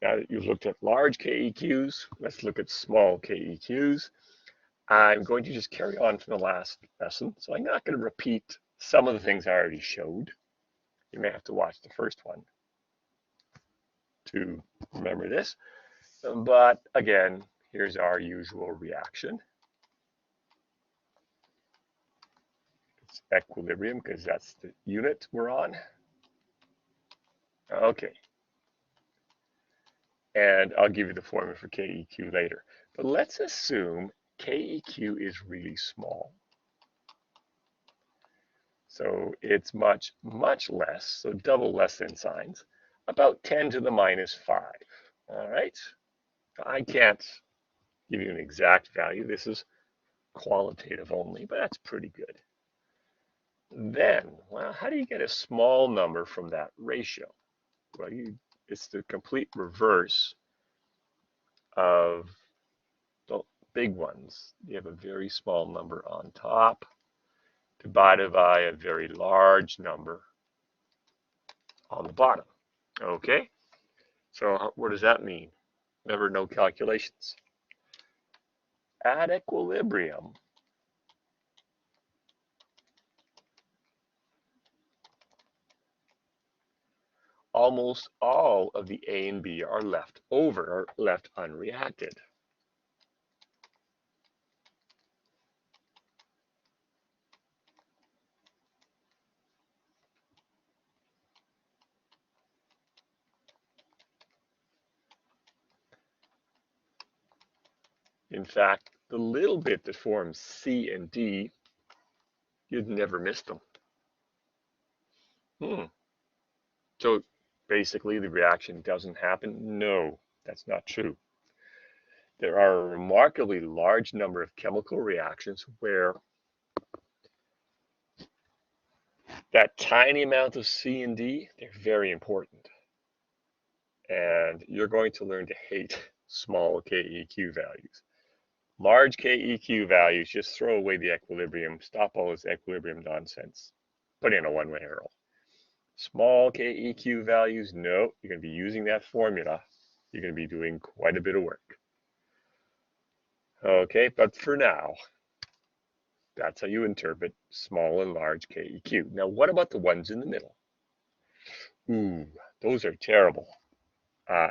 Now that you've looked at large KEQs, let's look at small KEQs. I'm going to just carry on from the last lesson, so I'm not going to repeat some of the things I already showed. You may have to watch the first one to remember this. But again, here's our usual reaction. It's equilibrium because that's the unit we're on. Okay. And I'll give you the formula for KEQ later. But let's assume KEQ is really small. So it's much, much less, so double less than signs, about 10 to the minus 5. All right. I can't give you an exact value. This is qualitative only, but that's pretty good. Then, well, how do you get a small number from that ratio? Well, it's the complete reverse of the big ones. You have a very small number on top divided by a very large number on the bottom. Okay, so what does that mean? Remember, no calculations. At equilibrium, almost all of the A and B are left over, or left unreacted. In fact, the little bit that forms C and D, you'd never miss them. So basically the reaction doesn't happen? No, that's not true. There are a remarkably large number of chemical reactions where that tiny amount of C and D, they're very important. And you're going to learn to hate small KEQ values. Large KEQ values, just throw away the equilibrium, stop all this equilibrium nonsense, put in a one-way arrow. Small KEQ values, no, you're going to be using that formula. You're going to be doing quite a bit of work. Okay, but for now, that's how you interpret small and large KEQ. Now, what about the ones in the middle? Ooh, those are terrible.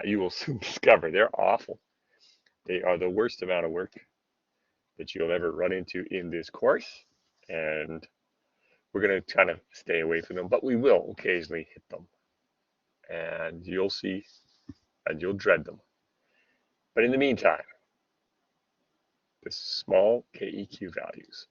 You will soon discover they're awful. They are the worst amount of work that you'll ever run into in this course. And we're going to kind of stay away from them, but we will occasionally hit them. And you'll see, and you'll dread them. But in the meantime, the small KEQ values.